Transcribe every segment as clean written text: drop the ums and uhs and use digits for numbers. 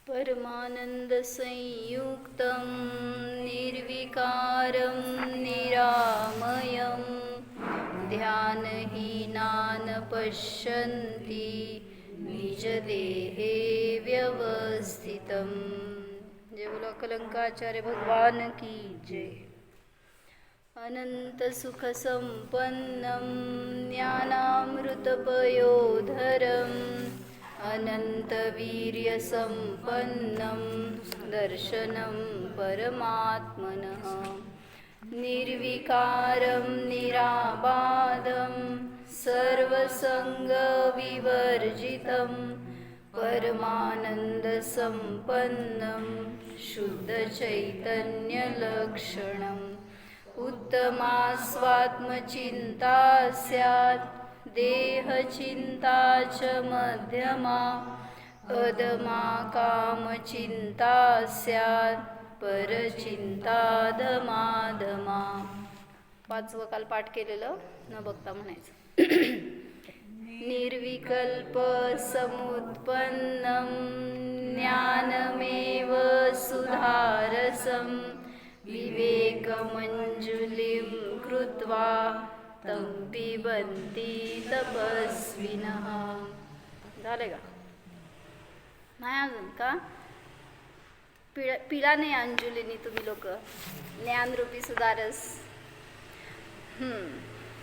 परमानन्दसंयुक्तं निर्विकारं निरामयं ध्यानहीनान् पश्यन्ति निजदेहे व्यवस्थितं। जय बोलो कलंकाचार्य भगवान की जय। अनन्तसुखसम्पन्नं ज्ञानामृतपयोधरम् अनन्तवीर्यसम्पन्नं दर्शनं परमात्मनः निर्विकारं निराबाधं सर्वसङ्गविवर्जितं परमानन्दसम्पन्नं शुद्धचैतन्यलक्षणम् उत्तमास्वात्मचिन्ता स्यात् देहचिन्ता च मध्यमा अधमा कामचिन्ता स्यात् परचिन्ता धमाधमा। पाचवं काल पाठ केलेलं न बघता म्हणायचं। निर्विकल्प समुत्पन्नं ज्ञानमेव सुधारसं विवेकमञ्जुलिं कृत्वा तं पिबन्ति तपस्विनः। झाले का? नाही अजून का? पिला नाही अंजुलीनी तुम्ही लोक ज्ञानरूपी सुधारस।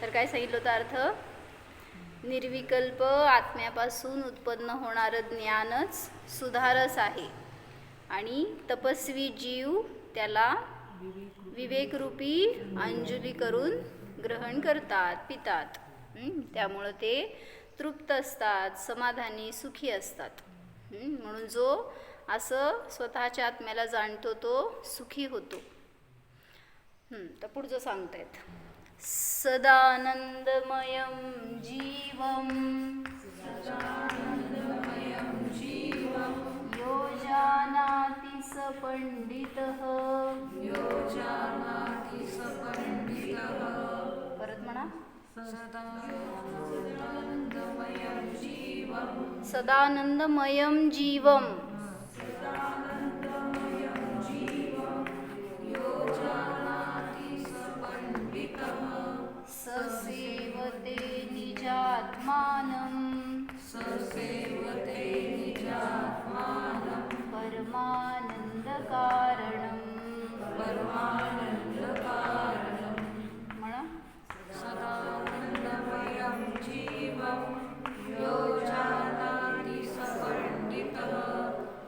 तर काय सांगितलं होतं अर्थ? निर्विकल्प आत्म्यापासून उत्पन्न होणारं ज्ञानच सुधारस आहे आणि तपस्वी जीव त्याला विवेकरूपी अंजुली करून ग्रहण करतात, पितात। त्यामुळे ते तृप्त असतात, समाधानी, सुखी असतात। म्हणून जो असं स्वतःच्या आत्म्याला जाणतो तो सुखी होतो। तर पुढचं सांगतायत, सदानंदमयं जीवं यो जानाति स पंडितः। परत म्हणा, सदानंदमयं जीवं स सेवते निजात्मानं परमानंदकारणं। म्हणा, सदानंदमयं जीवं यो जानाति स पंडितः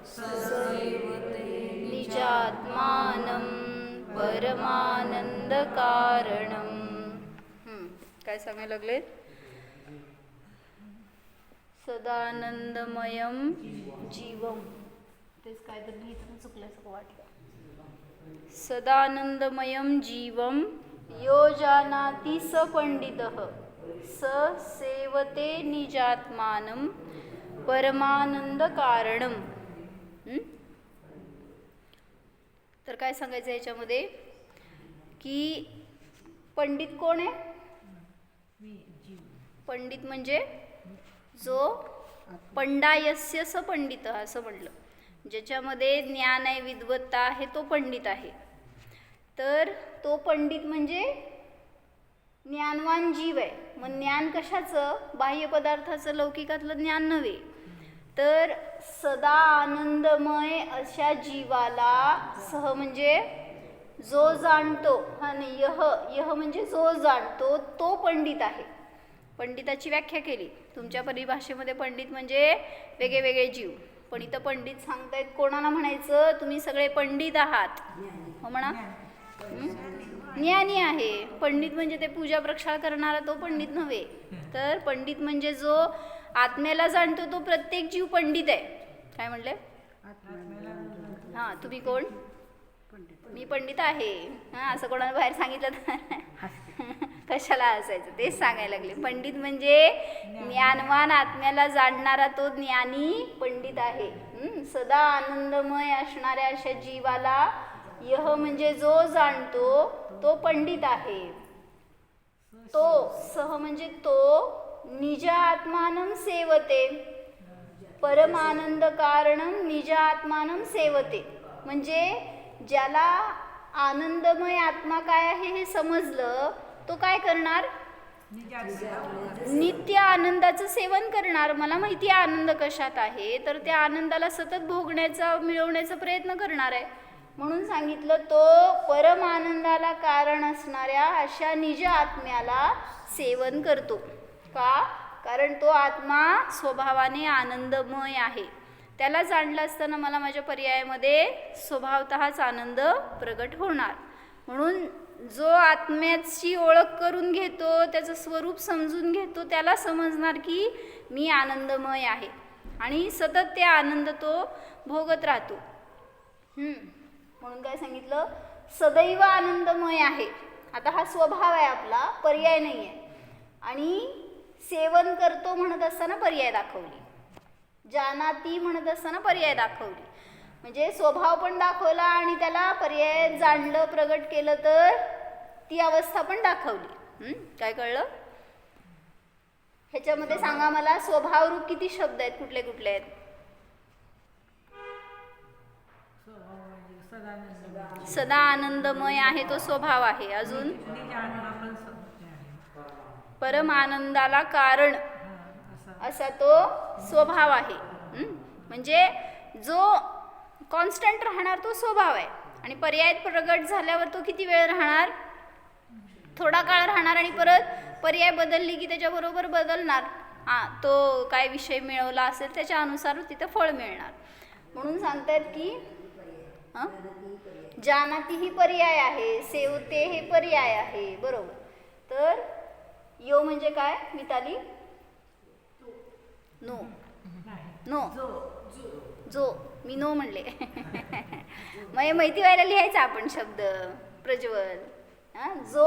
स सेवते निजात्मानं परमानंदकारणं। काय सांगायला लागले? सदानंदमयं जीवं, तेच काय तर लिहिताना चुकल्यासारखं वाटलं। सदानंदमयं जीवं यो जानाति स पंडितः स सेवते निजात्मानं परमानंदकारणं। तर काय सांगायचं याच्यामध्ये की पंडित कोण आहे? पंडित म्हणजे जो पंडायस्य स पंडित असं म्हटलं, ज्याच्यामध्ये ज्ञान आहे, विद्वत्ता आहे, तो पंडित आहे। तर तो पंडित म्हणजे ज्ञानवान जीव आहे। मग ज्ञान कशाचं? बाह्य पदार्थाचं, लौकिकातलं ज्ञान नव्हे। तर सदा आनंदमय अशा जीवाला सह म्हणजे जो जाणतो, आणि यह म्हणजे जो जाणतो, तो पंडित आहे। पंडिताची व्याख्या केली तुमच्या परिभाषेमध्ये। पंडित म्हणजे वेगळे वेगळे जीव, पण इथं पंडित सांगतायत कोणाला म्हणायचं? तुम्ही सगळे पंडित आहात, हो म्हणा। ज्ञानी आहे पंडित म्हणजे ते पूजा प्रक्षाळ करणारा तो पंडित नव्हे। तर पंडित म्हणजे जो आत्म्याला जाणतो तो प्रत्येक जीव पंडित आहे। काय म्हणले? तुम्ही कोण? मी पंडित आहे। असं कोणाला बाहेर सांगितलं तर कशाला असायचं? तेच सांगायला लागले। पंडित म्हणजे ज्ञानवान आत्म्याला जाणणारा तो ज्ञानी पंडित आहे। सदा आनंदमय असणाऱ्या अशा जीवाला यह म्हणजे जो जाणतो तो पंडित आहे। तो सह म्हणजे तो निज आत्मानं सेवते, परमानंद कारणम निज आत्मानं सेवते. म्हणजे ज्याला आनंदमय आत्मा काय आहे हे समजलं तो काय करणार, नित्य आनंदाचं सेवन करणार. मला माहिती आहे आनंद कशात आहे, तर त्या आनंदाला सतत भोगण्याचा मिळवण्याचा प्रयत्न करणार आहे. म्हणून सांगितलं तो परम आनंदाला कारण असणाऱ्या अशा निज आत्म्याला सेवन करतो. का? कारण तो आत्मा स्वभावाने आनंदमय आहे. त्याला जाणलं असताना मला माझ्या पर्यायामध्ये स्वभावतःच आनंद प्रगट होणार. म्हणून जो आत्म्याची ओळख करून घेतो, त्याचं स्वरूप समजून घेतो, त्याला समजणार की मी आनंदमय आहे आणि सतत ते आनंद तो भोगत राहतो. म्हणून काय सांगितलं, सदैव आनंदमय आहे. आता हा स्वभाव आहे आपला, पर्याय नाही आहे. आणि सेवन करतो म्हणत असताना पर्याय दाखवली, जानाती म्हणत असताना पर्याय दाखवली. म्हणजे स्वभाव पण दाखवला आणि त्याला पर्याय जाणलं प्रगट केलं तर ती अवस्था पण दाखवली. काय कळलं? ह्याच्यामध्ये सांगा मला, स्वभावरूप किती शब्द आहेत, कुठले कुठले आहेत? सदा आनंदमय आहे तो स्वभाव आहे. अजून परम आनंदाला कारण असा तो स्वभाव आहे. म्हणजे जो कॉन्स्टंट राहणार तो स्वभाव आहे. आणि पर्याय प्रगट झाल्यावर तो किती वेळ राहणार, थोडा काळ राहणार आणि परत पर्याय बदलली की त्याच्याबरोबर बदलणार. तो काय विषय मिळवला असेल त्याच्या अनुसार तिथं फळ मिळणार. म्हणून सांगतात की जानाती ही पर्याय आहे, सेवते हे पर्याय आहे. बरोबर. तर यो म्हणजे काय मिताली? नो. नो जो मी नो म्हणले. मग माहिती व्हायला लिहायचा आपण शब्द प्रज्वल. जो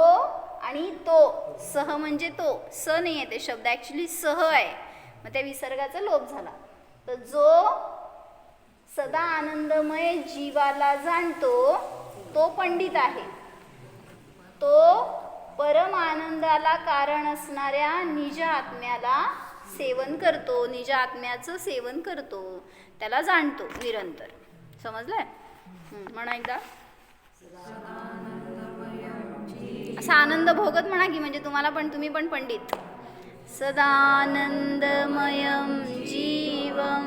आणि तो, सह म्हणजे तो, स नाही आहे ते शब्द, ॲक्च्युली सह आहे. मग त्या विसर्गाचा लोप झाला. तर जो सदा आनंदमय जीवाला जाणतो तो पंडित आहे. तो परम आनंदाला कारण असणाऱ्या निज आत्म्याला सेवन करतो, निज आत्म्याचं सेवन करतो, त्याला जाणतो निरंतर. समजलंय? म्हणा एकदा. असा आनंद भोगत म्हणा की, म्हणजे तुम्ही पण पंडित. सदानंदमयं जीवं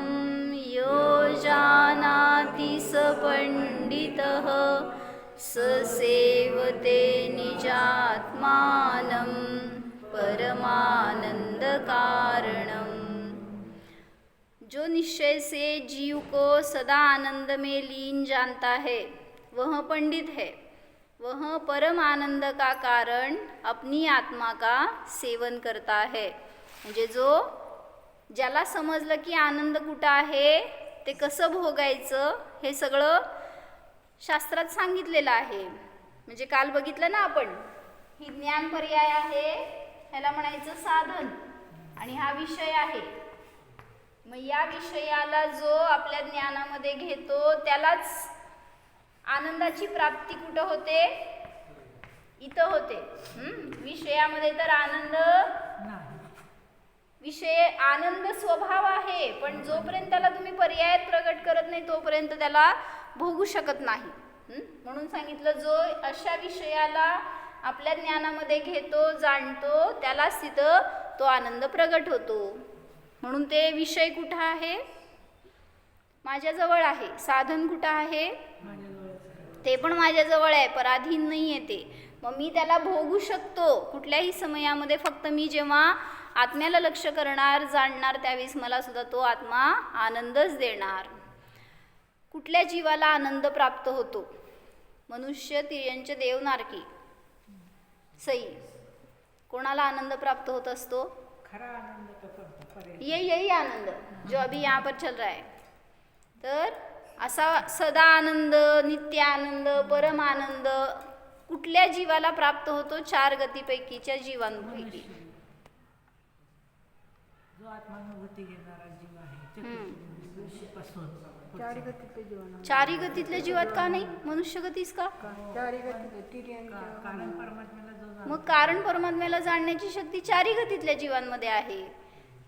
यो जानाति स पंडितः स सेवते निजात्मानं परमानंद कारणम. जो निश्चय से जीव को सदा आनंद में लीन जानता है वह पंडित है. वह परम आनंद का कारण अपनी आत्मा का सेवन करता है. म्हणजे ज्याला समजलं की आनंद कुठं आहे, ते कसं भोगायचं हे सगळं शास्त्रात सांगितलेलं आहे. म्हणजे काल बघितलं ना आपण, ही ज्ञान पर्याय आहे, ह्याला म्हणायचं साधन, आणि हा विषय आहे. मग या विषयाला जो आपल्या ज्ञानामध्ये घेतो त्यालाच आनंदाची प्राप्ती कुठं होते, इथं होते. विषयामध्ये तर विषय आनंद स्वभाव आहे, पण जोपर्यंत त्याला तुम्ही पर्यायात प्रगट करत नाही तोपर्यंत त्याला भोगू शकत नाही. म्हणून सांगितलं, जो अशा विषयाला आपल्या ज्ञानामध्ये घेतो, जाणतो, त्यालाच तिथं तो आनंद प्रगट होतो. म्हणून ते विषय कुठं आहे, माझ्याजवळ आहे. साधन कुठं आहे, ते पण माझ्याजवळ आहे, पराधीन नाही आहे ते. मग मी त्याला भोगू शकतो कुठल्याही समयामध्ये. फक्त मी जेव्हा आत्म्याला लक्ष करणार, जाणणार, त्यावेळेस मला सुद्धा तो आत्मा आनंदच देणार. कुठल्या जीवाला आनंद प्राप्त होतो? मनुष्य, तिर्यंच, देव, नारकी, सई. कोणाला आनंद प्राप्त होत असतो? यही आनंद जो अभी यहाँ पर चल रहा है. तर असा सदा आनंद, नित्य आनंद, परम आनंद कुठल्या जीवाला प्राप्त होतो? 4 गतीपैकीच्या जीवांपैकी. जो आत्मानुभूती घेणारा जीव आहे, चारी गतीतल्या जीवात का नाही? मनुष्य गतीच का? मग कारण परमात्म्याला जाणण्याची शक्ती 4 गतीतल्या जीवांमध्ये आहे.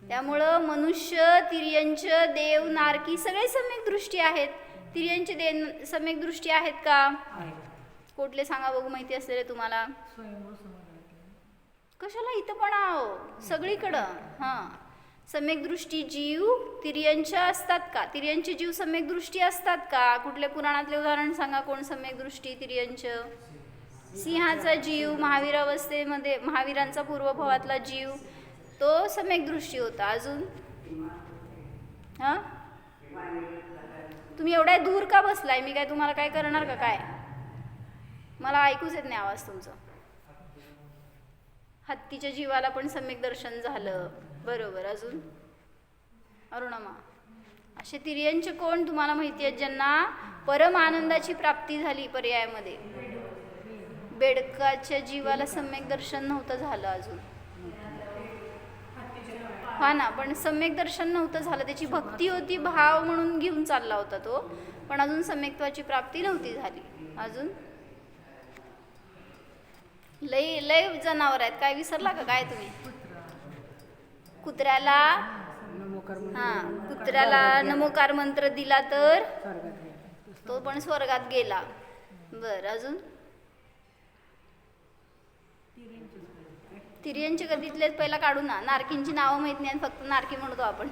त्यामुळं मनुष्य, तिर्यंच, देव, नारकी सगळे सम्यक दृष्टी आहेत. तिर्यंच देव सम्यक दृष्टी आहेत का? आहे. कुठले सांगा बघू माहिती असलेले तुम्हाला. स्वयंभू समाजातले. कशाला इथं पण आहो सगळीकडं. हां, सम्यक दृष्टी जीव तिर्यंच असतात का? तिर्यंचे जीव सम्यक दृष्टी असतात का? कुठले पुराणातले उदाहरण सांगा. कोण सम्यक दृष्टी तिर्यंच? सिंहाचा जीव, महावीर अवस्थेमध्ये महावीरांचा पूर्वभावातला जीव, तो सम्यक दृष्टी होता. अजून हां, तुम्ही एवढ्या दूर का बसलाय? मी काय तुम्हाला काय करणार का काय? मला ऐकूच येत नाही आवाज तुमचा. हत्तीच्या जीवाला पण सम्यक दर्शन झालं, बरोबर. अजून अरुणमा, असे तिर्यंच कोण तुम्हाला माहिती आहेत ज्यांना परम आनंदाची प्राप्ती झाली पर्यायामध्ये? बेडकाच्या जीवाला सम्यक दर्शन नव्हतं झालं अजून. हा ना, पण सम्यक दर्शन नव्हतं झालं. त्याची भक्ती होती, भाव म्हणून घेऊन चालला होता तो, पण अजून सम्यक्त्वाची प्राप्ती नव्हती झाली. अजून लय लय जनावर आहेत. काय विसरला का काय तुम्ही? कुत्र्याला, हा, कुत्र्याला नमोकार मंत्र दिला तर तो पण स्वर्गात गेला. बर, अजून तिर्यंच कधीतलेच पहिला काढू ना. नारकींची नावं माहित नाही, फक्त नारकी म्हणतो आपण.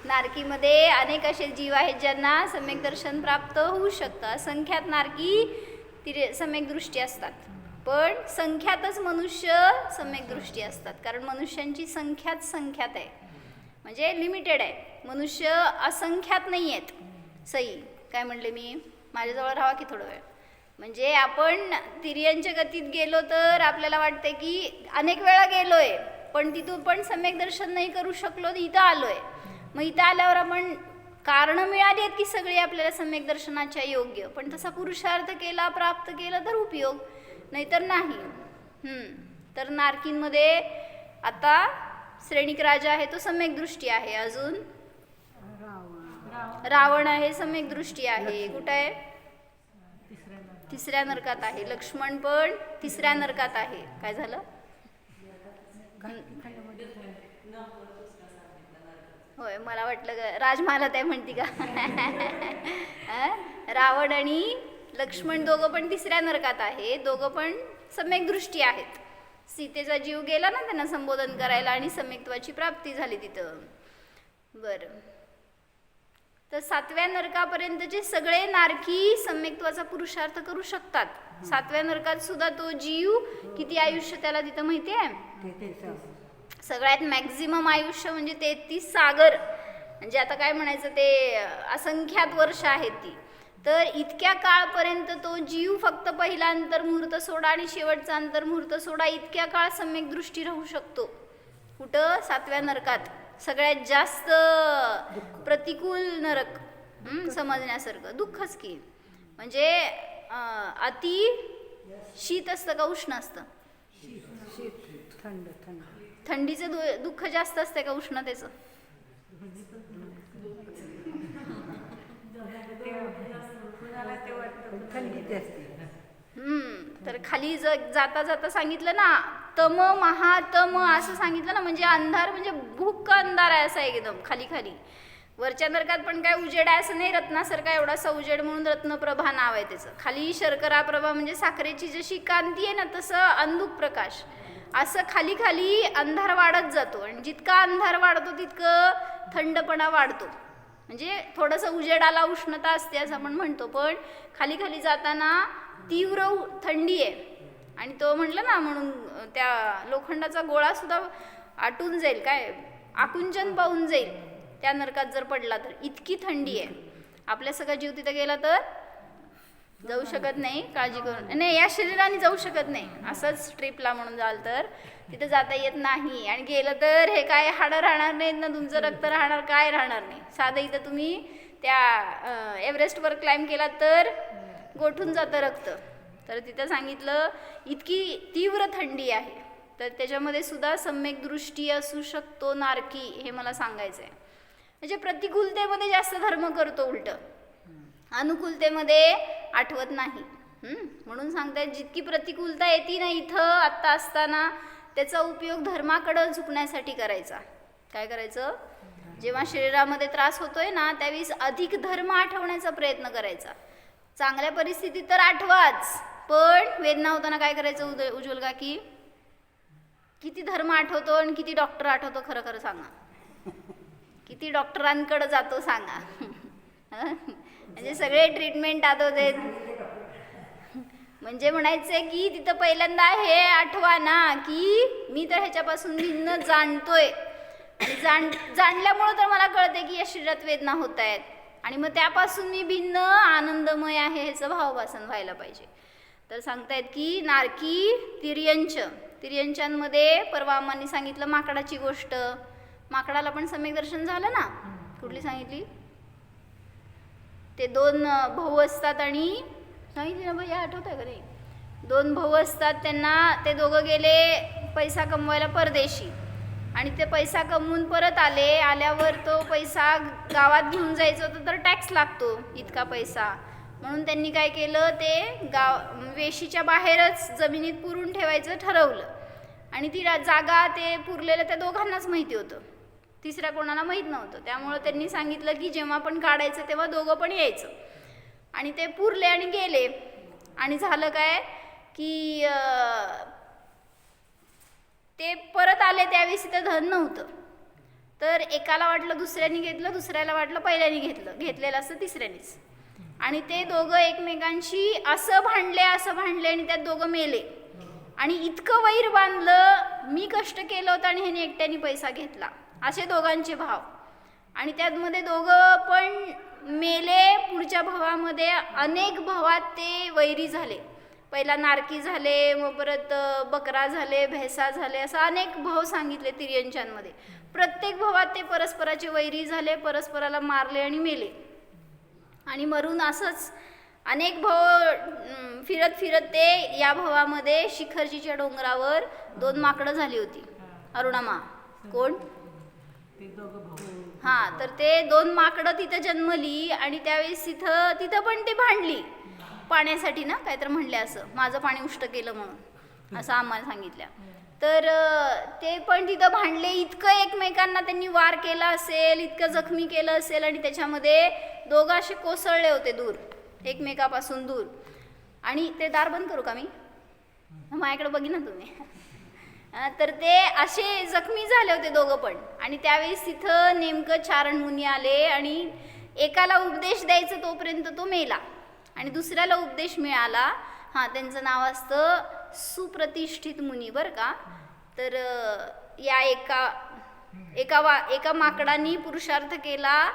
नारकीमध्ये अनेक असे जीव आहेत ज्यांना सम्यक दर्शन प्राप्त होऊ शकतं. असंख्यात नारकी सम्यक दृष्टी असतात, पण संख्यातच मनुष्य सम्यक दृष्टी असतात. कारण मनुष्यांची संख्यात आहे, म्हणजे लिमिटेड आहे. मनुष्य असंख्यात नाही आहेत. सई काय म्हणले मी? माझ्याजवळ राहा की थोडं वेळ. म्हणजे आपण तिर्यंच गतीत गेलो तर आपल्याला वाटते की अनेक वेळा गेलोय, पण तिथून पण सम्यक दर्शन नाही करू शकलो, इथं आलोय. मग इथं आल्यावर आपण कारणं मिळाली आहेत की सगळी आपल्याला सम्यक दर्शनाच्या योग्य, पण तसा पुरुषार्थ केला, प्राप्त केला तर उपयोग, नाहीतर नाही. तर नारकींमध्ये आता श्रेणिक राजा आहे, तो सम्यक दृष्टी आहे. अजून रावण आहे, सम्यक दृष्टी आहे. कुठं आहे? तिसऱ्या नरकात आहे. लक्ष्मण पण तिसऱ्या नरकात आहे. काय झालं? होय, मला वाटलं राजमहालात आहे म्हणती का? रावण आणि लक्ष्मण दोघं पण तिसऱ्या नरकात आहे. दोघं पण सम्यक दृष्टी आहेत. सीतेचा जीव गेला ना त्यांना संबोधन करायला, आणि सम्यक्त्वाची प्राप्ती झाली तिथं. बरं, तर 7व्या नरकापर्यंतचे सगळे नारकी सम्यक्त्वाचा पुरुषार्थ करू शकतात. 7व्या नरकात सुद्धा तो जीव किती आयुष्य त्याला तिथं माहिती आहे? सगळ्यात मॅक्झिमम आयुष्य म्हणजे 33 सागर, म्हणजे आता काय म्हणायचं, ते असंख्यात वर्ष आहेत ती. तर इतक्या काळपर्यंत तो जीव फक्त पहिला अंतर्मुहूर्त सोडा आणि शेवटचा अंतर्मुहूर्त सोडा, इतक्या काळ सम्यक दृष्टी राहू शकतो. कुठं? 7व्या नरकात. सगळ्यात जास्त प्रतिकूल नरक समजण्यासारखं. दुःखच की, म्हणजे अति शीत असतं का उष्ण असतं? थंडीचं दुःख जास्त असतं का उष्णतेचं? तर खाली जाता जाता सांगितलं ना, तम महातम असं सांगितलं ना, म्हणजे अंधार, म्हणजे भूक अंधार आहे असा एकदम खाली खाली. वरच्या नरकात पण काय उजेड आहे असं नाही, रत्नासारखा एवढासा उजेड म्हणून रत्नप्रभा नाव आहे त्याचं. खाली शर्करा प्रभा, म्हणजे साखरेची जशी कांती आहे ना तसं अंधुक प्रकाश. असं खाली खाली अंधार वाढत जातो, आणि जितका अंधार वाढतो तितकं थंडपणा वाढतो. म्हणजे थोडंसं उजेडाला उष्णता असते असं आपण म्हणतो, पण खाली खाली जाताना तीव्र थंडी आहे. आणि तो म्हटलं ना, म्हणून त्या लोखंडाचा गोळा सुद्धा आटून जाईल, काय आकुंचन पाहून जाईल त्या नरकात जर पडला तर. इतकी थंडी आहे. आपल्या सगळा जीव तिथं गेला तर जाऊ शकत नाही, काळजी करून नाही, या शरीराने जाऊ शकत नाही. असंच ट्रिपला म्हणून जाल तर तिथं जाता येत नाही, आणि गेलं तर हे काय हाडं राहणार नाहीत ना, तुमचं रक्त राहणार, काय राहणार नाही. साधं इथं तुम्ही त्या एव्हरेस्टवर क्लाइंब केला तर गोठून जातं रक्त. तर तिथं सांगितलं इतकी तीव्र थंडी आहे, तर त्याच्यामध्ये सुद्धा सम्यक दृष्टी असू शकतो नारकी, हे मला सांगायचं आहे. म्हणजे प्रतिकूलतेमध्ये जास्त धर्म करतो, उलट अनुकूलतेमध्ये आठवत नाही. म्हणून सांगतायत जितकी प्रतिकूलता येते ना इथं आत्ता असताना, त्याचा उपयोग धर्माकडं झुकण्यासाठी करायचा. काय करायचं? जेव्हा शरीरामध्ये त्रास होतोय ना त्यावेळेस अधिक धर्म आठवण्याचा प्रयत्न करायचा. चांगल्या परिस्थितीत तर आठवाच, पण वेदना होताना काय करायचं उज्ज्वल काकी? किती धर्म आठवतो आणि किती डॉक्टर आठवतो? खरं खरं सांगा, किती डॉक्टरांकडे जातो सांगा? म्हणजे सगळे ट्रीटमेंट आठवते. म्हणजे म्हणायचंय की तिथं पहिल्यांदा हे आठवा ना की मी तर ह्याच्यापासून भिन्न जाणतोय आणि जाणल्यामुळं तर मला कळते की या शरीरात वेदना होत आहेत आणि मग त्यापासून मी भिन्न आनंदमय आहे ह्याचं भावभासन व्हायला पाहिजे. तर सांगतायत की नारकी तिर्यंचांमध्ये परवा आम्हांनी सांगितलं माकडाची गोष्ट. माकडाला पण सम्यक दर्शन झालं ना. कुठली सांगितली? ते 2 भाऊ असतात आणि सांगितली ना भैया, आठवत आहे का नाही? 2 भाऊ असतात, त्यांना ते दोघं गेले पैसा कमवायला परदेशी आणि ते पैसा कमवून परत आल्यावर तो पैसा गावात घेऊन जायचा होता तर टॅक्स लागतो इतका पैसा, म्हणून त्यांनी काय केलं, ते वेशीच्या बाहेरच जमिनीत पुरून ठेवायचं ठरवलं आणि ती जागा ते पुरलेलं त्या दोघांनाच माहिती होतं, तिसऱ्या कोणाला माहीत नव्हतं. त्यामुळं त्यांनी सांगितलं की जेव्हा पण काढायचं तेव्हा दोघं पण यायचं. आणि ते पुरले आणि गेले आणि झालं काय की ते परत आले त्यावेळेस तिथं धन नव्हतं. तर एकाला वाटलं दुसऱ्याने घेतलं, दुसऱ्याला वाटलं पहिल्याने घेतलेलं असतं तिसऱ्यानेच. आणि ते दोघं एकमेकांशी असं भांडले आणि त्यात दोघं मेले. आणि इतकं वैर बांधलं, मी कष्ट केलं होतं आणि ह्याने एकट्याने पैसा घेतला, असे दोघांचे भाव. आणि त्यातमध्ये दोघं पण मेले. पुढच्या भावामध्ये अनेक भावात ते वैरी झाले. पहिला नारकी झाले, मग परत बकरा झाले, भैसा झाले, असं अनेक भाव सांगितले तिर्यंचांमध्ये. प्रत्येक भावात ते परस्पराचे वैरी झाले, परस्पराला मारले आणि मेले. आणि मरून असंच अनेक भाव फिरत ते या भावामध्ये शिखरजीच्या डोंगरावर 2 माकडं झाली होती. अरुणामा कोण? हां, तर ते 2 माकडं तिथं जन्मली आणि त्यावेळेस तिथं पण ते भांडली पाण्यासाठी ना, काय तर म्हणले असं, माझं पाणी उष्ट केलं म्हणून असं आम्हाला सांगितलं. तर ते पण तिथं भांडले. इतकं एकमेकांना त्यांनी वार केला असेल, इतकं जखमी केलं असेल आणि त्याच्यामध्ये दोघं असे कोसळले होते दूर, एकमेकापासून दूर. आणि ते दार बंद करू का मी? माझ्याकडे बघी ना तुम्ही. तर ते असे जखमी झाले होते दोघं पण. आणि त्यावेळेस तिथं नेमकं चारण मुनी आले आणि एकाला उपदेश द्यायचं तोपर्यंत तो मेला आणि दुसऱ्याला उपदेश मिळाला. हां, त्यांचं नाव असतं सुप्रतिष्ठित मुनी बरं का. तर या एका माकडांनी पुरुषार्थ केला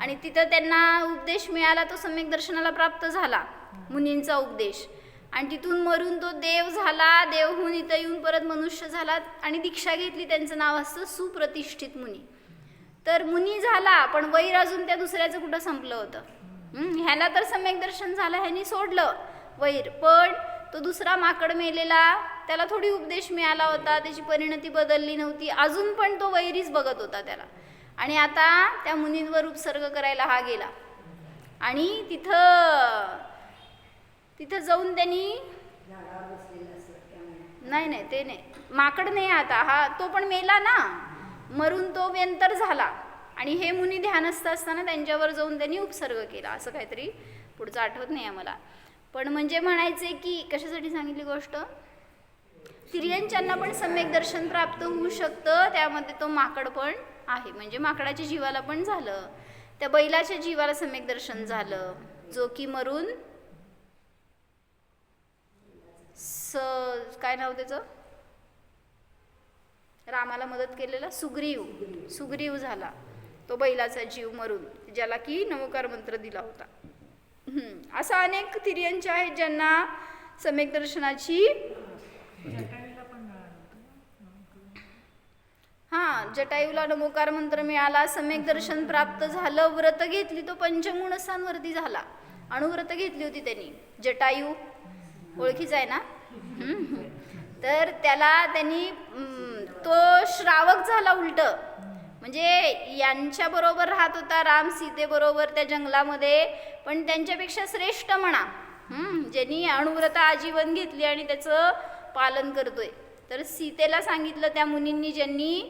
आणि तिथं त्यांना उपदेश मिळाला, तो सम्यक दर्शनाला प्राप्त झाला, मुनींचा उपदेश. आणि तिथून मरून तो देव झाला, देवहून इथं येऊन परत मनुष्य झाला आणि दीक्षा घेतली. त्यांचं नाव असतं सुप्रतिष्ठित मुनी. तर मुनी झाला, पण वैर अजून त्या दुसऱ्याचं कुठं संपलं होतं. ह्याला तर सम्यक दर्शन झालं, ह्यानी सोडलं वैर, पण तो दुसरा माकड मेलेला, त्याला थोडी उपदेश मिळाला होता, त्याची परिणती बदलली नव्हती, अजून पण तो वैरीच बघत होता त्याला. आणि आता त्या मुनींवर उपसर्ग करायला हा गेला आणि तिथं जाऊन त्यांनी नाही ते नाही, माकड नाही आता हा, तो पण मेला ना, मरून तो व्यंतर झाला. आणि हे मुनी ध्यानस्थ असताना त्यांच्यावर जाऊन त्यांनी उपसर्ग केला, असं काहीतरी पुढचं आठवत नाही आम्हाला. पण म्हणजे म्हणायचे की कशासाठी सांगितली गोष्ट, तिर्यंचांना पण सम्यक दर्शन प्राप्त होऊ शकतं, त्यामध्ये तो माकड पण आहे. म्हणजे माकडाच्या जीवाला पण झालं, त्या बैलाच्या जीवाला सम्यक दर्शन झालं, जो की मरून काय नाव त्याचं, रामाला मदत केलेला सुग्रीव झाला, तो बैलाचा जीव मरून, ज्याला की नमोकार मंत्र दिला होता. असं अनेक तिर्यंचे आहेत ज्यांना सम्यक दर्शनाची जटायूला नमोकार मंत्र मिळाला, सम्यक दर्शन प्राप्त झालं, व्रत घेतली, तो पंचगुणस्थांवरती झाला. अणुव्रत घेतली होती त्यांनी. जटायू ओळखीचा आहे ना, तर त्यांनी तो श्रावक झाला उलट, म्हणजे यांच्या बरोबर राहत होता राम सीतेबरोबर त्या जंगलामध्ये, पण त्यांच्यापेक्षा श्रेष्ठ म्हणा, ज्यांनी अणुव्रत आजीवन घेतली आणि त्याचं पालन करतोय. तर सीतेला सांगितलं त्या मुनींनी, ज्यांनी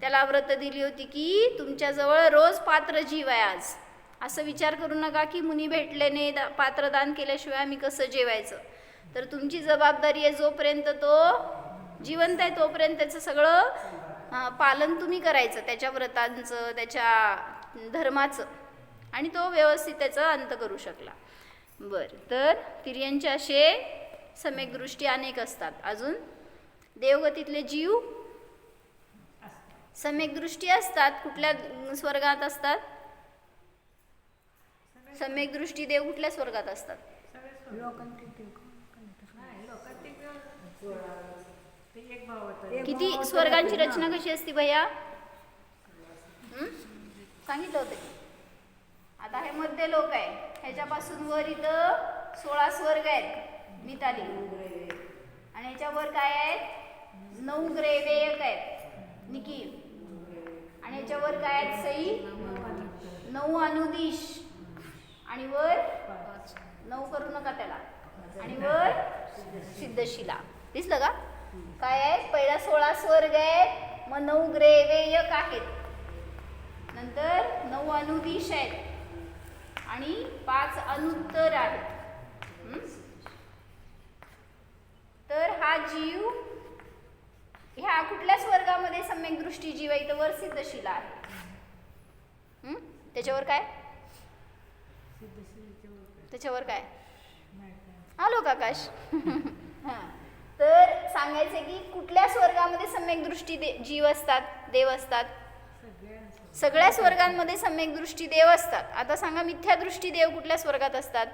त्याला व्रत दिली होती की तुमच्याजवळ रोज पात्र जीव आहे आज. असं विचार करू नका की मुनी भेटले नाही, पात्रदान केल्याशिवाय आम्ही कसं जेवायचं. तर तुमची जबाबदारी आहे, जोपर्यंत तो जिवंत आहे तोपर्यंत त्याचं सगळं पालन तुम्ही करायचं, त्याच्या व्रतांचं, त्याच्या धर्माचं, आणि तो व्यवस्थित त्याचा अंत करू शकला. बरं, तर तिर्यंचे असे सम्यक दृष्टी अनेक असतात. अजून देवगतीतले जीव सम्यक दृष्टी असतात. कुठल्या स्वर्गात असतात? सम्यक दृष्टी देव कुठल्या स्वर्गात असतात? किती स्वर्गांची रचना कशी असते भैया? सांगितलं होतं. आता हे मध्य लोक आहे, ह्याच्यापासून वर इथं 16 स्वर्ग आहेत मिताली, आणि ह्याच्यावर काय आहेत? 9 ग्रेवेयक आहेत निखिल, आणि ह्याच्यावर काय आहेत? सई 9 अनुदिश, आणि वर 9 करू नका त्याला, आणि वर सिद्धशिला. दिसलं का? काय आहे? पहिला 16 स्वर्ग आहेत, मग 9 ग्रेवेयक आहेत, नंतर 9 अनुदिश आहेत, आणि 5 अनुत्तर आहेत. तर हा जीव ह्या कुठल्या स्वर्गामध्ये सम्यक दृष्टी जीव आहे? इथं वर सिद्धशिला आहे. त्याच्यावर काय? त्याच्यावर काय? आलो का आकाश? तर सांगायचं की कुठल्या स्वर्गामध्ये सम्यक दृष्टी जीव असतात, देव असतात? सगळ्या स्वर्गांमध्ये सम्यक दृष्टी देव असतात. आता सांगा, मिथ्या दृष्टी देव कुठल्या स्वर्गात असतात?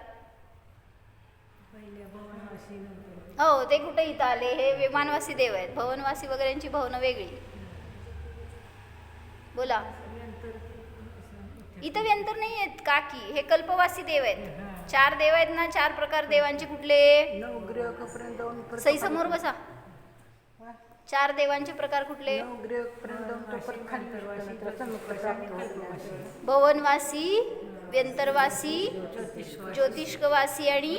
हो, ते कुठे इथं आले? हे विमानवासी देव आहेत. भवनवासी वगैरेंची भवनं वेगळी. बोला. इथं व्यंतर नाही आहेत काकी, हे कल्पवासी देव आहेत. 4 देव आहेत ना, 4 प्रकार देवांचे. कुठले? सई समोर बसा. 4 देवांचे प्रकार कुठले? भवनवासी, व्यंतरवासी, ज्योतिष्कवासी आणि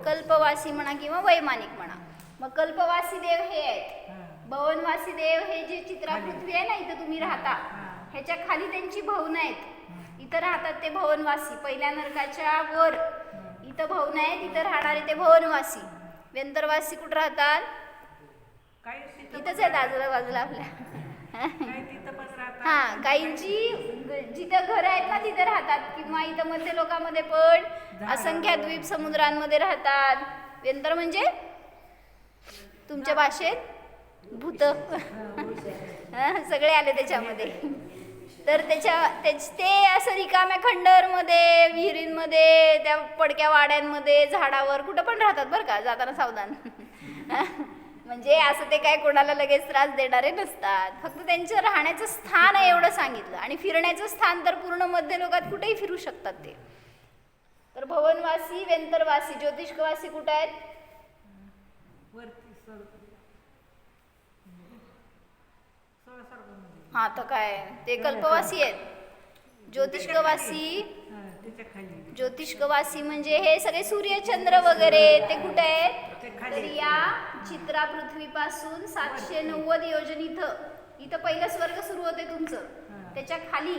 कल्पवासी म्हणा किंवा वैमानिक म्हणा. मग कल्पवासी देव हे आहेत. भवनवासी देव हे जे चित्रा पृथ्वी आहे ना, इथं तुम्ही राहता, ह्याच्या खाली त्यांची भवन आहेत. इथं राहतात ते भवनवासी. पहिल्या नरकाच्या वर इथं भवन आहे, तिथं राहणारे ते भवनवासी. व्यंतरवासी कुठं राहतात? इथंच आहेत आजूला बाजूला आपल्या. हा, काहींची जिथं घर आहेत ना तिथं राहतात, किंवा इथं मध्य लोकांमध्ये पण असंख्य द्वीप समुद्रांमध्ये राहतात. व्यंतर म्हणजे तुमच्या भाषेत भूत. सगळे आले त्याच्यामध्ये. तर ते असं रिकाम्या खंडरमध्ये, विहिरींमध्ये, त्या पडक्या वाड्यांमध्ये, झाडावर, कुठं पण राहतात बरं का, जाताना सावधान. म्हणजे असं ते काय कोणाला लगेच त्रास देणारे नसतात. फक्त त्यांचं राहण्याचं स्थान आहे एवढं सांगितलं. आणि फिरण्याचं स्थान तर पूर्ण मध्य लोकात कुठेही फिरू शकतात ते. तर भवनवासी, व्यंतरवासी, ज्योतिष्कवासी कुठं आहेत? हा, तर काय ते कल्पवासी आहेत. ज्योतिष्कवासी म्हणजे हे सगळे सूर्य चंद्र वगैरे ते कुठे आहेत? तर या चित्रा पृथ्वीपासून 790 योजन इथं पहिलं स्वर्ग सुरू होते तुमचं. त्याच्या खाली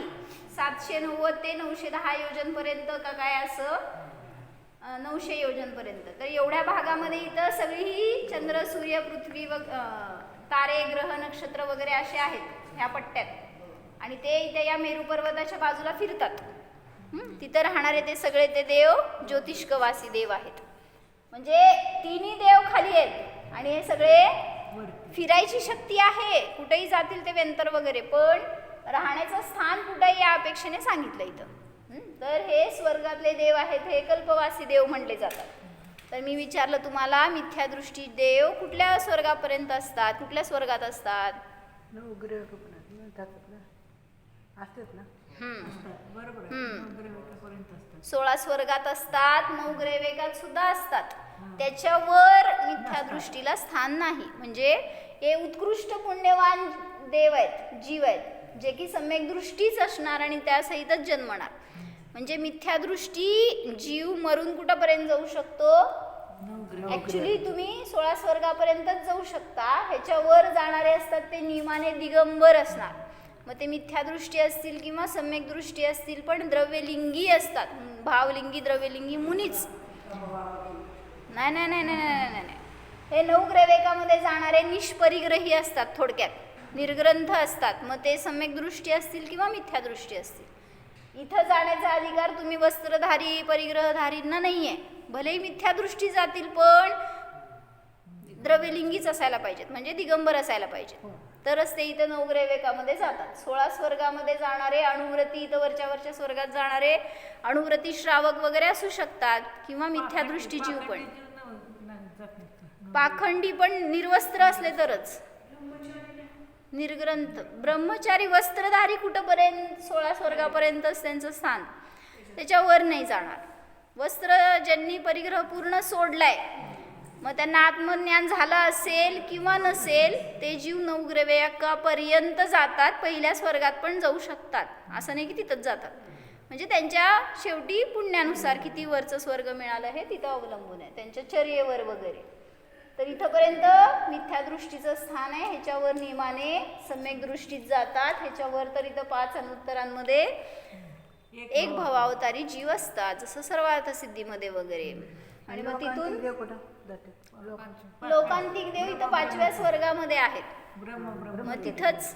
790 ते 910 योजन पर्यंत का काय, असं 900 योजन पर्यंत. तर एवढ्या भागामध्ये इथं सगळी ही चंद्र, सूर्य, पृथ्वी व तारे, ग्रह, नक्षत्र वगैरे असे आहेत ह्या पट्ट्यात. आणि ते इथे या मेरू पर्वताच्या बाजूला फिरतात. तिथं राहणारे ते सगळे ते देव ज्योतिष्कवासी देव आहेत. म्हणजे तिन्ही देव खाली आहेत आणि हे सगळे फिरायची शक्ती आहे, कुठेही जातील ते व्यंतर वगैरे, पण राहण्याचं स्थान कुठेही या अपेक्षेने सांगितलं इथं. तर हे स्वर्गातले देव आहेत, हे कल्पवासी देव म्हणले जातात. तर मी विचारलं तुम्हाला, मिथ्या दृष्टी देव कुठल्या स्वर्गापर्यंत असतात, कुठल्या स्वर्गात असतात? 16 स्वर्गात असतात, 9 ग्रहवेगात सुद्धा असतात. त्याच्यावर मिथ्या दृष्टीला स्थान नाही. म्हणजे हे उत्कृष्ट पुण्यवान देव आहेत, जीव आहेत, जे की सम्यक दृष्टीच असणार आणि त्यासहितच जन्मणार. म्हणजे मिथ्या दृष्टी जीव मरून कुठंपर्यंत जाऊ शकतो? ऍक्च्युली तुम्ही 16 स्वर्गापर्यंतच जाऊ शकता. ह्याच्यावर जाणारे असतात ते नियमाने दिगंबर असणार. मग ते मिथ्यादृष्टी असतील किंवा सम्यक दृष्टी असतील, पण द्रव्यलिंगी असतात. भावलिंगी द्रव्यलिंगी मुनीच. नाही नाही नाही नाही नाही नाही नाही. हे नवग्रवेकामध्ये जाणारे निष्परिग्रही असतात, थोडक्यात निर्ग्रंथ असतात. मग ते सम्यक दृष्टी असतील किंवा मिथ्यादृष्टी असतील. इथं जाण्याचा अधिकार तुम्ही वस्त्रधारी परिग्रहधारींना नाही आहे. भलेही मिथ्यादृष्टी जातील, पण द्रव्यलिंगीच असायला पाहिजेत, म्हणजे दिगंबर असायला पाहिजेत, तरच ते इथं नवग्रवेकामध्ये जातात. 16 स्वर्गामध्ये जाणारे अणुव्रती, इथं वरच्या स्वर्गात जाणारे अणुव्रती श्रावक वगैरे असू शकतात, किंवा मिथ्यादृष्टी जीव पण. पाखंडी पण निर्वस्त्र असले तरच. निर्ग्रंथ ब्रह्मचारी वस्त्रधारी कुठंपर्यंत? 16 स्वर्गापर्यंतच त्यांचं स्थान, त्याच्यावर नाही जाणार. वस्त्र ज्यांनी परिग्रह पूर्ण सोडलाय, मग त्यांना आत्मज्ञान झालं असेल किंवा नसेल, ते जीव नवग्रवेकापर्यंत जातात. पहिल्या स्वर्गात पण जाऊ शकतात, असं नाही की तिथंच जातात. म्हणजे त्यांच्या शेवटी पुण्यानुसार किती वरचं स्वर्ग मिळालं हे तिथं अवलंबून आहे, त्यांच्या चर्येवर वगैरे. तर इथंपर्यंत मिथ्यादृष्टीचं स्थान आहे. ह्याच्यावर नियमाने सम्यक दृष्टीत जातात. ह्याच्यावर तर इथं 5 अनुत्तरांमध्ये एक भवावतारी जीव असतात, जसं सर्वार्थ सिद्धीमध्ये वगैरे. आणि मग तिथून लोकांतिक देव इथं 5व्या स्वर्गामध्ये आहेत. मग तिथंच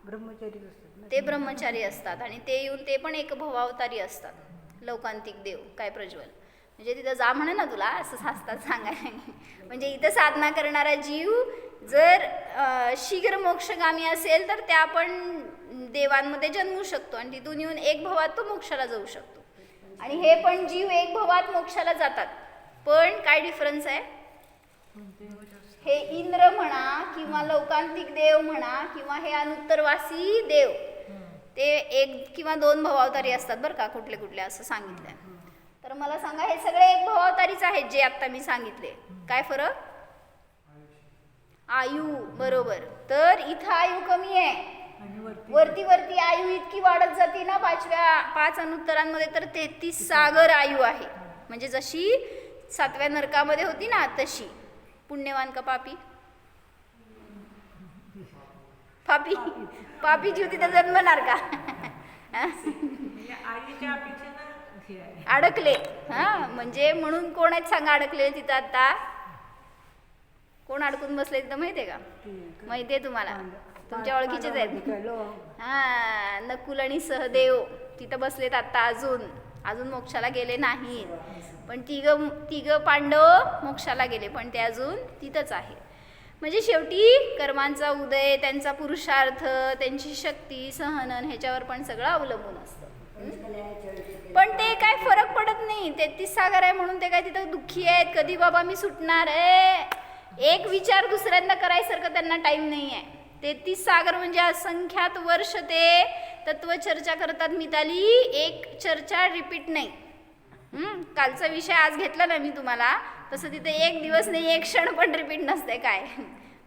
ब्रह्मचारी असतात, ते ब्रह्मचारी असतात, आणि ते येऊन ते पण एक भवावतारी असतात. लोकांतिक देव काय प्रज्वल, म्हणजे तिथं जा म्हणे ना तुला, असं शास्त्रात सांगायला. म्हणजे इथं साधना करणारा जीव जर शीघ्र मोक्षगामी असेल, तर त्या पण देवांमध्ये जन्मू शकतो, आणि तिथून येऊन एक भवात तो मोक्षाला जाऊ शकतो. आणि हे पण जीव एक भवात मोक्षाला जातात. पण काय डिफरन्स आहे? हे इंद्र म्हणा किंवा लौकांतिक देव म्हणा किंवा हे अनुत्तरवासी देव, ते 1 किंवा 2 भवावतारी असतात बरं का, कुठले कुठले असं सांगितलंय. तर मला सांगा, हे सगळे एक भवावतारीच आहेत जे आता मी सांगितले. काय फरक? आयु, बरोबर. तर इथं आयु कमी आहे, वरती आयु इतकी वाढत जाते ना 5 अनुत्तरांमध्ये, तर 33 सागर आयु आहे. म्हणजे जशी 7व्या नरकामध्ये होती ना तशी. पुण्यवान का पापी? पापी. पापी जीव तिथं जन्मणार का? अडकले. म्हणजे म्हणून कोण आहेत सांगा अडकले तिथं आता? कोण अडकून बसले तिथं माहितीये का? माहितीये तुम्हाला? तुमच्या ओळखीचेच आहेत. नकुल आणि सहदेव तिथं बसलेत आता. अजून मोक्षाला गेले नाहीत, पण तिघ पांडव मोक्षाला गेले, पण ते अजून तिथंच आहे. म्हणजे शेवटी कर्मांचा उदय, त्यांचा पुरुषार्थ, त्यांची शक्ती, सहनन ह्याच्यावर पण सगळं अवलंबून असतं. पण ते काय फरक पडत नाही. 33 सागर आहे म्हणून ते काय तिथं दुःखी आहेत, कधी बाबा मी सुटणार आहे, एक विचार दुसऱ्यांदा करायसारखं त्यांना टाइम नाही आहे. 33 सागर म्हणजे असंख्यात वर्ष ते तत्वचर्चा करतात. मिताली, एक चर्चा रिपीट नाही. कालचा विषय आज घेतला ना मी तुम्हाला, तसं तिथे एक दिवस नाही, एक क्षण पण रिपीट नसते. काय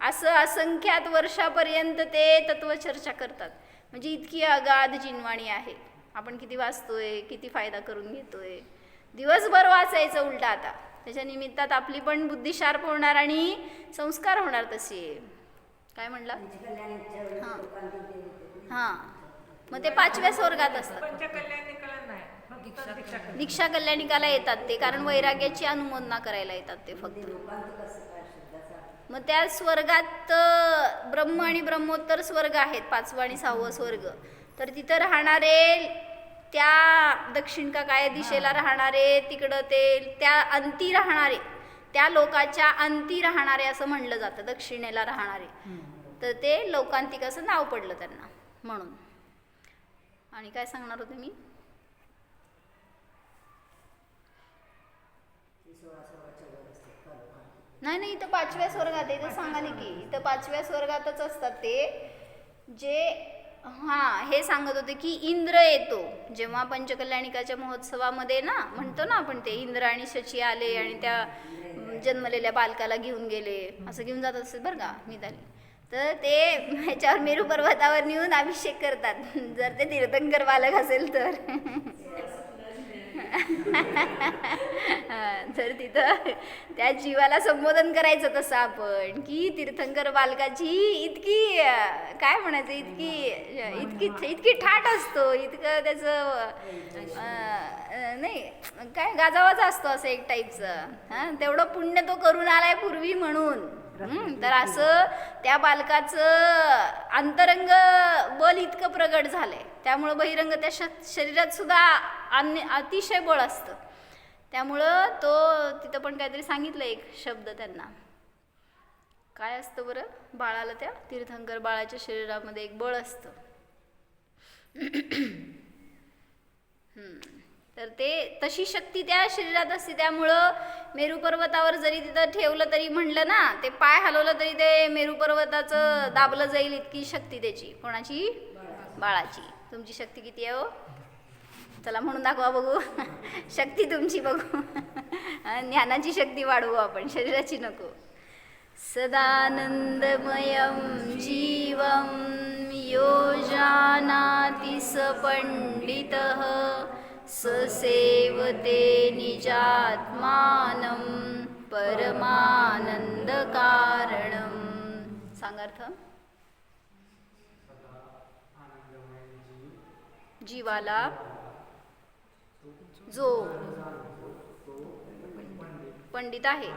असं असंख्यात वर्षापर्यंत ते तत्वचर्चा करतात. म्हणजे इतकी अगाध जिनवाणी आहे. आपण किती वाचतोय, किती फायदा करून घेतोय. दिवसभर वाचायचं उलटा आता. त्याच्या निमित्तात आपली पण बुद्धी शार्प होणार आणि संस्कार होणार तसे. काय म्हणला? हां, मग ते 5व्या स्वर्गात असतात. दीक्षा कल्याणिकाला येतात ते, कारण वैराग्याची अनुमोदना करायला येतात ते फक्त. मग त्या स्वर्गात ब्रह्म आणि ब्रह्मोत्तर स्वर्ग आहेत, 5वं आणि 6वं स्वर्ग. तर तिथं राहणारे, त्या दक्षिण का काय दिशेला राहणारे, तिकडं ते त्या अंती राहणारे, त्या लोकाच्या अंती राहणारे असं म्हणलं जातं, दक्षिणेला राहणारे. तर ते लोकांतिक असं नाव पडलं त्यांना म्हणून. आणि काय सांगणार होते मी? नाही, इथं 5व्या स्वर्गात आहे. इथं सांगाले की इथं 5व्या स्वर्गातच असतात ते जे. हे सांगत होते की इंद्र येतो जेव्हा पंचकल्याणिकाच्या महोत्सवामध्ये ना, म्हणतो ना आपण, ते इंद्र आणि शची आले आणि त्या जन्मलेल्या बालकाला घेऊन गेले, असं घेऊन जात असेल बरं का मिताली. तर ते ह्याच्यावर मेरू पर्वतावर नेऊन अभिषेक करतात, जर ते तीर्थंकर बालक असेल तर. तर तिथं त्या जीवाला संबोधन करायचं तसं आपण की तीर्थंकर बालकाची इतकी काय म्हणायचं इतकी ठाठ असतो, इतकं त्याचं नाही काय गाजावाजा असतो असं एक टाईपचं. हां, तेवढं पुण्य तो करून आलाय पूर्वी म्हणून. तर असं त्या बालकाचं अंतरंग बल इतकं प्रगट झालंय, त्यामुळं बहिरंग त्या शरीरात सुद्धा अतिशय बळ असतं. त्यामुळं तो तिथं पण काहीतरी सांगितलं एक शब्द त्यांना, काय असतं बरं, बाळाला त्या तीर्थंकर बाळाच्या शरीरामध्ये एक बळ असतं. तर ते तशी शक्ती त्या शरीरात असते. त्यामुळं मेरू पर्वतावर जरी तिथं ठेवलं तरी म्हणलं ना, ते पाय हलवलं तरी ते मेरू पर्वताचं दाबलं जाईल इतकी शक्ती त्याची. कोणाची? बाळाची. तुमची शक्ती किती आहे हो? चला म्हणून दाखवा बघू. शक्ती तुमची बघू. ज्ञानाची शक्ती वाढवू आपण, शरीराची नको. सदानंदमयं जीवं यो जानाति स पंडितः स सेवते निजात्मानं परमानंदकारणं. सांगा अर्थ. जीवाला जो पंडित आहे,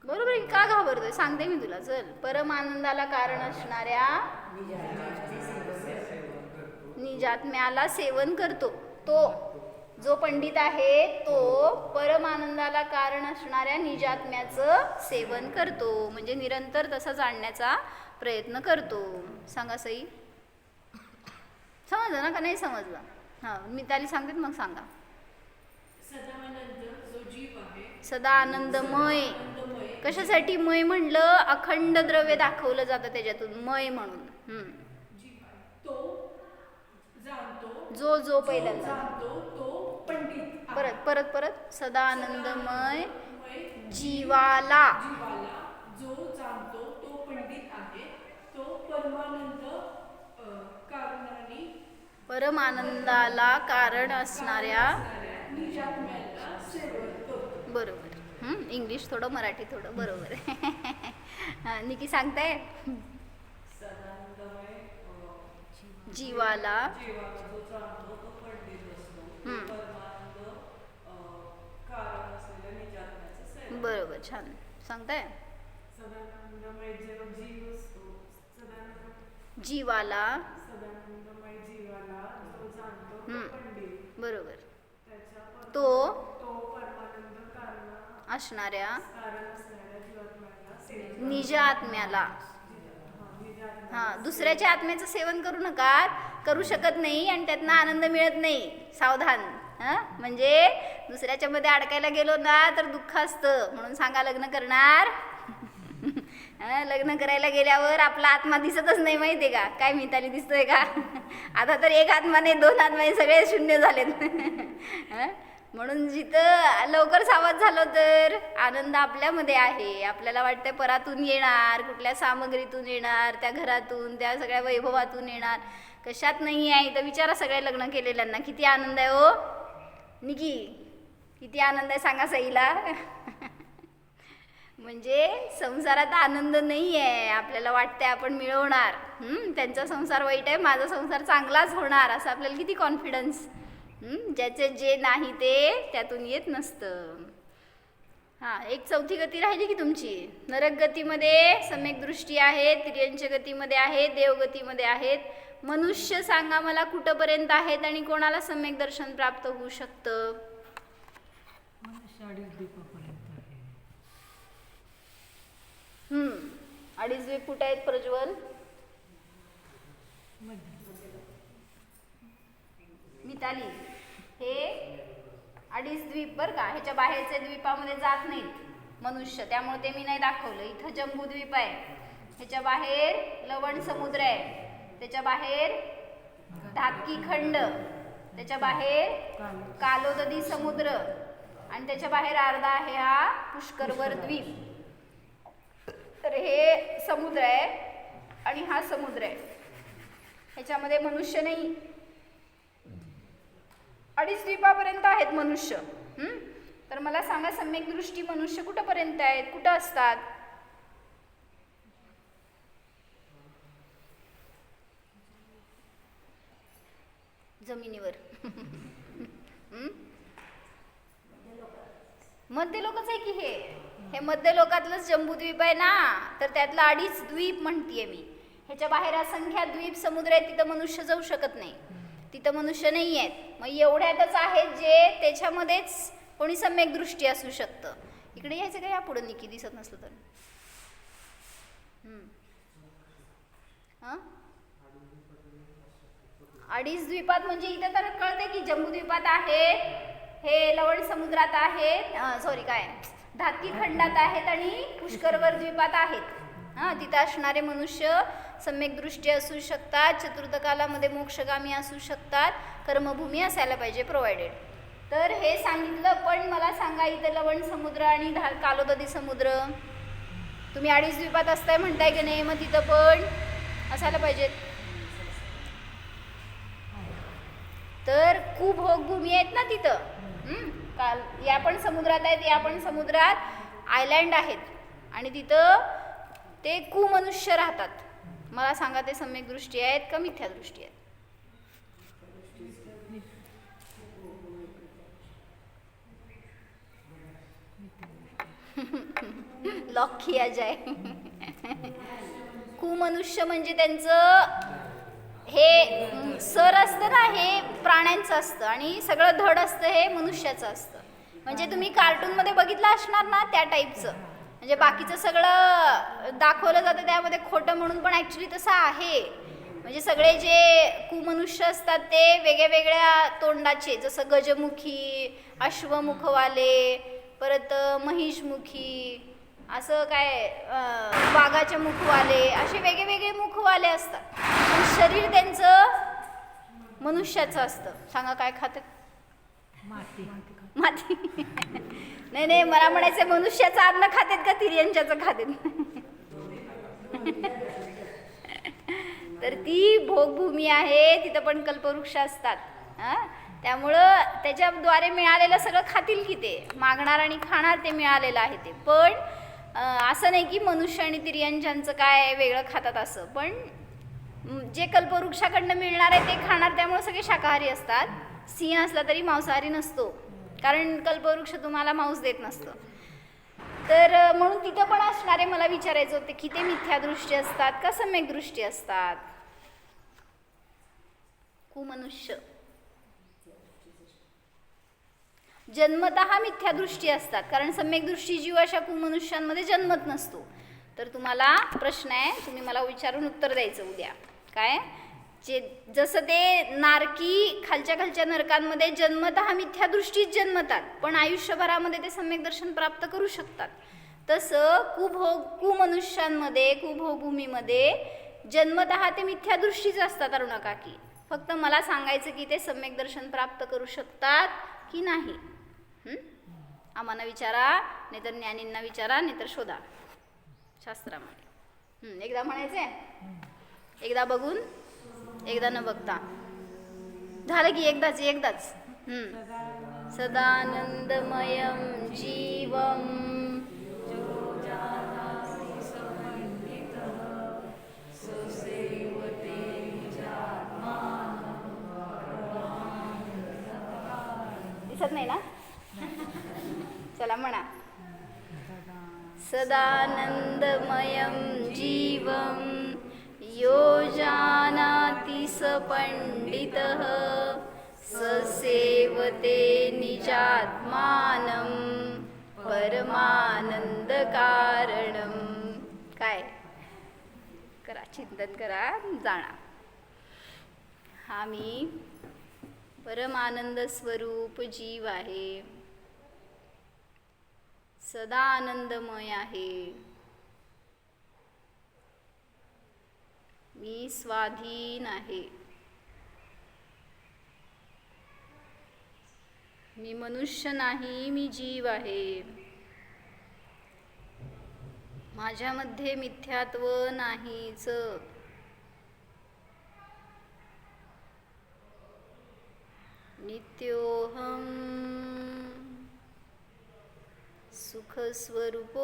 बरोबर आहे. का घाबरतोय सांगते मी तुला. चल, परम आनंदाला कारण असणाऱ्या निजात्म्याला सेवन करतो. तो जो पंडित आहे तो परम आनंदाला कारण असणाऱ्या निजात्म्याचं सेवन करतो, म्हणजे निरंतर तसा जाणण्याचा प्रयत्न करतो. सांगा सई, समजलं ना का नाही समजलं? हां, मी त्याला सांगते मग सांगा. सदा आनंदमय. कशासाठी मय म्हणलं? अखंड द्रव्य दाखवलं जातं त्याच्यातून मय म्हणून. जो जो पहिल्यांदा परत परत परत सदा आनंदमय जीवाला जो जाणतो तो पंडित आहे, तो परमानंदाला कारण असणाऱ्या. बरोबर. इंग्लिश थोडं, मराठी थोडं. बरोबर आहे. निकी सांगताय. जीवाला बरोबर, छान सांगताय. जीवाला बरोबर तो असणाऱ्या निज आत्म्याला. हां, दुसऱ्याच्या आत्म्याचं सेवन करू नका, करू शकत नाही आणि त्यातनं आनंद मिळत नाही. सावधान. म्हणजे दुसऱ्याच्या मध्ये अडकायला गेलो ना तर दुःख असतं. म्हणून सांगा, लग्न करणार. लग्न करायला गेल्यावर आपला आत्मा दिसतच नाही, माहितीये का? काय मिताली दिसतोय का? आता तर एक आत्मा नाही, दोन आत्मा सगळे शून्य झालेत. म्हणून जिथं लवकर सावध झालो तर आनंद आपल्यामध्ये आहे. आपल्याला वाटतंय परातून येणार, कुठल्या सामग्रीतून येणार, त्या घरातून, त्या सगळ्या वैभवातून येणार. कशात नाही आहे. तर विचारा सगळ्या लग्न केलेल्यांना किती आनंद आहे हो. निकी, किती आनंद आहे सांगा सईला. म्हणजे संसारात आनंद नाही आहे. आपल्याला वाटतंय आपण मिळवणार, त्यांचा संसार वाईट आहे, माझा संसार चांगलाच होणार, असं आपल्याला किती कॉन्फिडन्स. ज्याचे जे नाही ते त्यातून येत नसतं. हां, एक चौथी गती राहिली की तुमची. नरक गतीमध्ये सम्यक दृष्टी आहे, तिर्यंच गतीमध्ये आहे, देवगतीमध्ये आहेत. मनुष्य सांगा मला कुठंपर्यंत आहेत आणि कोणाला सम्यक दर्शन प्राप्त होऊ शकतं? अडीच द्वीप कुठे आहेत प्रज्वल? मिताली, हे अडीच द्वीप बरं का. ह्याच्या बाहेरच्या द्वीपामध्ये जात नाहीत मनुष्य, त्यामुळे ते मी नाही दाखवलं. इथं जम्बूद्वीप आहे, ह्याच्या बाहेर लवण समुद्र आहे, त्याच्या बाहेर धातकी खंड, त्याच्या बाहेर कालोदधी समुद्र आणि त्याच्या बाहेर अर्धा आहे हा पुष्करवर द्वीप. तर हे समुद्र आहे आणि हा हा समुद्र आहे, ह्याच्यामध्ये मनुष्य नाही. 2.5 द्वीपापर्यंत आहेत मनुष्य. तर मला सांगा, सम्यक दृष्टी मनुष्य कुठंपर्यंत आहेत, कुठं असतात? जमिनीवर. मध्य लोकच आहे की हे मध्य लोकातलंच जम्बूद्वीप आहे ना, तर त्यातला 2.5 द्वीप म्हणतीये मी. ह्याच्या बाहेर असंख्य द्वीप समुद्र आहेत, तिथं मनुष्य जाऊ शकत नाही, तिथं मनुष्य नाही आहेत. मग एवढ्यातच आहेत जे त्याच्यामध्येच कोणी सम्यक दृष्टी असू शकतं. इकडे यायचं का, या पुढं निकी दिसत नसलं तर. 2.5 द्वीपात म्हणजे इथं तर कळते की जम्बूद्वीपात आहेत, हे लवण समुद्रात आहेत, सॉरी काय धातकी खंडात आहेत आणि पुष्करवर द्वीपात आहेत. तिथं असणारे मनुष्य सम्यक दृष्टी असू शकतात, चतुर्थ कालामध्ये मोक्षगामी असू शकतात, कर्मभूमी असायला पाहिजे प्रोव्हाइडेड. तर हे सांगितलं. पण मला सांगा, इथं लवण समुद्र आणि कालोदधी समुद्र, तुम्ही 2.5 द्वीपात असताय म्हणताय की नाही, मग तिथं पण असायला पाहिजेत. तर कुभोगभूमी आहेत ना तिथं. या पण समुद्रात आहेत, या पण समुद्रात आयलँड आहेत, आणि तिथं ते कुमनुष्य राहतात. मला सांगा, ते सम्यक दृष्टी आहेत का मिथ्या दृष्टी आहेत? लॉक किया जाय. कुमनुष्य म्हणजे त्यांचं हे सर असतं ना, हे प्राण्यांचं असतं, आणि सगळं धड असतं हे मनुष्याचं असतं. म्हणजे तुम्ही कार्टूनमध्ये बघितलं असणार ना, त्या टाईपचं. म्हणजे बाकीचं सगळं दाखवलं जातं त्यामध्ये खोटं म्हणून, पण ॲक्च्युली तसं आहे. म्हणजे सगळे जे कुमनुष्य असतात ते वेगळ्या तोंडाचे, जसं गजमुखी, अश्वमुखवाले, परत महिषमुखी, असं काय वाघाचे मुखवाले, असे वेगळे मुखवाले असतात. पण शरीर त्यांचं मनुष्याचं असतं. सांगा काय खातात? माती. नाही, मला म्हणायचं मनुष्याचं अन्न खातात का तिर्यंच्याचं खातात? तर ती भोगभूमी आहे, तिथं पण कल्पवृक्ष असतात. त्यामुळं त्याच्याद्वारे मिळालेलं सगळं खातील की ते, मागणार आणि खाणार ते मिळालेलं आहे ते. पण असं नाही की मनुष्य आणि तिर्यंच्याचं काय वेगळं खातात असं. पण जे कल्पवृक्षाकडनं मिळणार आहे ते खाणार, त्यामुळे सगळे शाकाहारी असतात. सिंह असला तरी मांसाहारी नसतो, कारण कल्पवृक्ष तुम्हाला मांस देत नसतं. तर म्हणून तिथं पण असणारे मला विचारायचं होते की ते मिथ्या दृष्टी असतात का सम्यक दृष्टी असतात? कुमनुष्य जन्मतः मिथ्या दृष्टी असतात, कारण सम्यक दृष्टी जीव अशा कुमनुष्यांमध्ये जन्मत नसतो. तर तुम्हाला प्रश्न आहे, तुम्ही मला विचारून उत्तर द्यायचं उद्या. काय जसं ते नारकी खालच्या नरकांमध्ये जन्मतः मिथ्या दृष्टीच जन्मतात, पण आयुष्यभरामध्ये ते सम्यक दर्शन प्राप्त करू शकतात. तसं कुमनुष्यांमध्ये, कुभोभूमीमध्ये जन्मतः ते मिथ्या दृष्टीच असतात अरुणा काकी. फक्त मला सांगायचं की ते सम्यक दर्शन प्राप्त करू शकतात की नाही. आम्हाला विचारा, नाहीतर ज्ञानींना विचारा, नाहीतर शोधा शास्त्रामध्ये. एकदा म्हणायचंय, एकदा बघून एकदा न बघता. झालं की एकदाच. सदानंदमयं जीवं दिसत नाही ना? चला म्हणा. सदानंदमयं जीवं यो जानाति स पंडितः स सेवते निजात्मानं परमानंदकारणं. काय करा, चिंतन करा, जाणा. हा मी परमानंद स्वरूप जीव आहे, सदा आनंदमय आहे. मी स्वाधीन आहे. मी मनुष्य नाही, मी जीव आहे. माझ्यामध्ये मिथ्यात्व नाहीच. नित्योऽहं सुखस्वरूपोऽहम्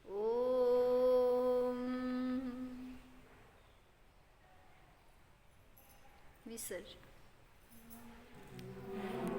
ॐ विसर्जन.